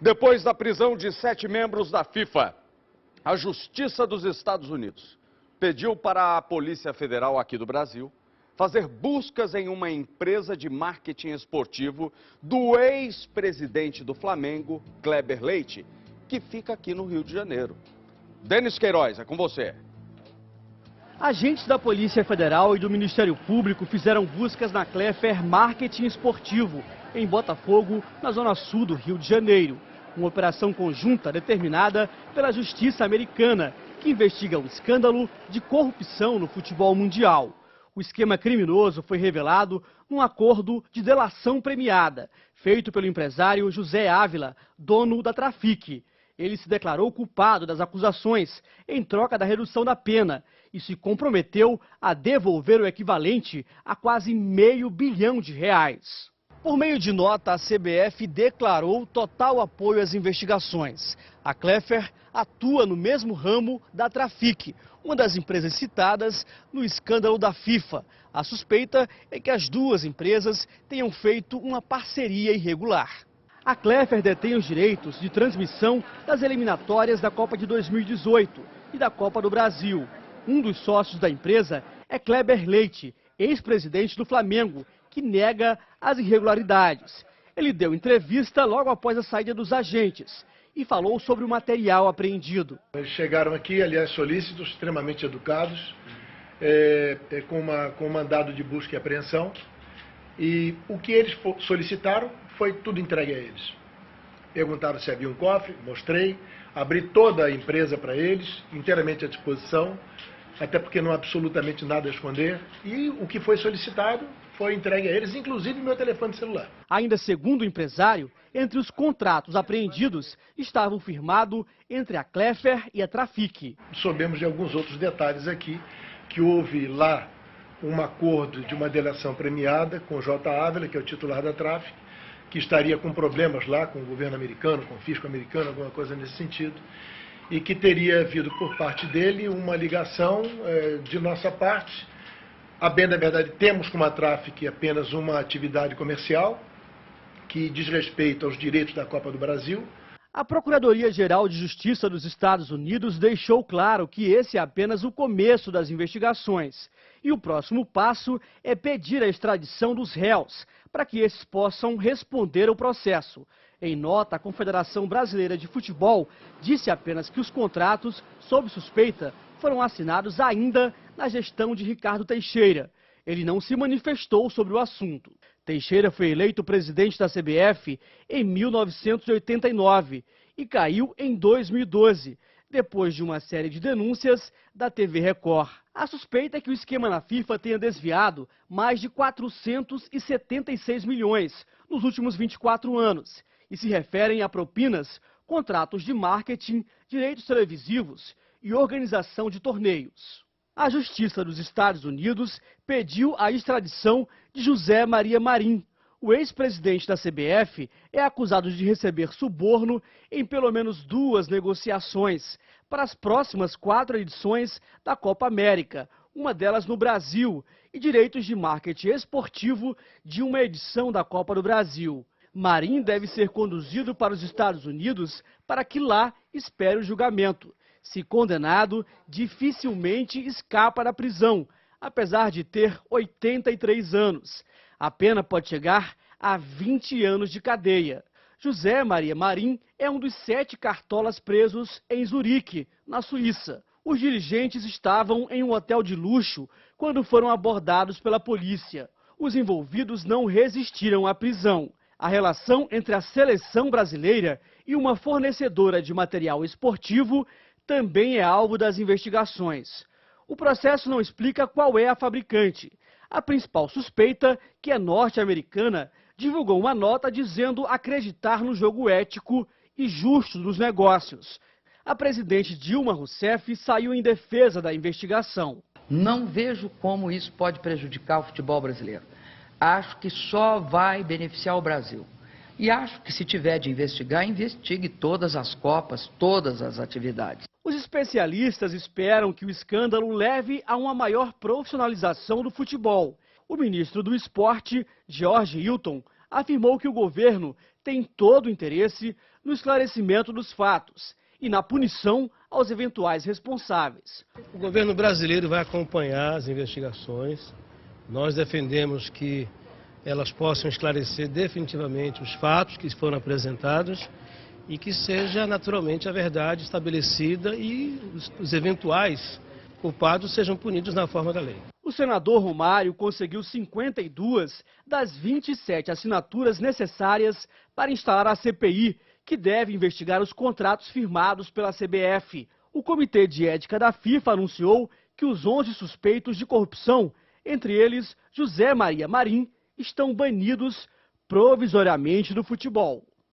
Depois da prisão de 7 membros da FIFA, a Justiça dos Estados Unidos pediu para a Polícia Federal aqui do Brasil fazer buscas em uma empresa de marketing esportivo do ex-presidente do Flamengo, Kleber Leite, que fica aqui no Rio de Janeiro. Denis Queiroz, é com você. Agentes da Polícia Federal e do Ministério Público fizeram buscas na Kleber Marketing Esportivo, em Botafogo, na zona sul do Rio de Janeiro. Uma operação conjunta determinada pela Justiça Americana, que investiga um escândalo de corrupção no futebol mundial. O esquema criminoso foi revelado num acordo de delação premiada, feito pelo empresário José Ávila, dono da Trafic. Ele se declarou culpado das acusações em troca da redução da pena e se comprometeu a devolver o equivalente a quase R$500 milhão. Por meio de nota, a CBF declarou total apoio às investigações. A Kleber atua no mesmo ramo da Trafic, uma das empresas citadas no escândalo da FIFA. A suspeita é que as duas empresas tenham feito uma parceria irregular. A Kleber detém os direitos de transmissão das eliminatórias da Copa de 2018 e da Copa do Brasil. Um dos sócios da empresa é Kleber Leite, ex-presidente do Flamengo, que nega as irregularidades. Ele deu entrevista logo após a saída dos agentes e falou sobre o material apreendido. Eles chegaram aqui, aliás, solícitos, extremamente educados, com mandado de busca e apreensão. E o que eles solicitaram foi tudo entregue a eles. Perguntaram se havia um cofre, mostrei, abri toda a empresa para eles, inteiramente à disposição, até porque não há absolutamente nada a esconder. E o que foi solicitado foi entregue a eles, inclusive meu telefone celular. Ainda segundo o empresário, entre os contratos apreendidos estavam firmados entre a Kleber e a Trafic. Soubemos de alguns outros detalhes aqui, que houve lá um acordo de uma delação premiada com o J. Ávila, que é o titular da Trafic, que estaria com problemas lá com o governo americano, com o fisco americano, alguma coisa nesse sentido, e que teria havido por parte dele uma ligação de nossa parte. A bem da verdade, temos com a Trafic apenas uma atividade comercial que diz respeito aos direitos da Copa do Brasil. A Procuradoria-Geral de Justiça dos Estados Unidos deixou claro que esse é apenas o começo das investigações. E o próximo passo é pedir a extradição dos réus, para que esses possam responder ao processo. Em nota, a Confederação Brasileira de Futebol disse apenas que os contratos, sob suspeita, foram assinados ainda na gestão de Ricardo Teixeira. Ele não se manifestou sobre o assunto. Teixeira foi eleito presidente da CBF em 1989 e caiu em 2012, depois de uma série de denúncias da TV Record. A suspeita é que o esquema na FIFA tenha desviado mais de 476 milhões nos últimos 24 anos e se referem a propinas, contratos de marketing, direitos televisivos e organização de torneios. A Justiça dos Estados Unidos pediu a extradição de José Maria Marim. O ex-presidente da CBF é acusado de receber suborno em pelo menos 2 negociações para as próximas 4 edições da Copa América, uma delas no Brasil, e direitos de marketing esportivo de uma edição da Copa do Brasil. Marim deve ser conduzido para os Estados Unidos para que lá espere o julgamento. Se condenado, dificilmente escapa da prisão, apesar de ter 83 anos. A pena pode chegar a 20 anos de cadeia. José Maria Marim é um dos 7 cartolas presos em Zurique, na Suíça. Os dirigentes estavam em um hotel de luxo quando foram abordados pela polícia. Os envolvidos não resistiram à prisão. A relação entre a seleção brasileira e uma fornecedora de material esportivo também é alvo das investigações. O processo não explica qual é a fabricante. A principal suspeita, que é norte-americana, divulgou uma nota dizendo acreditar no jogo ético e justo dos negócios. A presidente Dilma Rousseff saiu em defesa da investigação. Não vejo como isso pode prejudicar o futebol brasileiro. Acho que só vai beneficiar o Brasil. E acho que se tiver de investigar, investigue todas as Copas, todas as atividades. Os especialistas esperam que o escândalo leve a uma maior profissionalização do futebol. O ministro do Esporte, Jorge Hilton, afirmou que o governo tem todo o interesse no esclarecimento dos fatos e na punição aos eventuais responsáveis. O governo brasileiro vai acompanhar as investigações. Nós defendemos que elas possam esclarecer definitivamente os fatos que foram apresentados e que seja naturalmente a verdade estabelecida e os eventuais culpados sejam punidos na forma da lei. O senador Romário conseguiu 52 das 27 assinaturas necessárias para instalar a CPI, que deve investigar os contratos firmados pela CBF. O Comitê de Ética da FIFA anunciou que os 11 suspeitos de corrupção, entre eles José Maria Marim, estão banidos provisoriamente do futebol.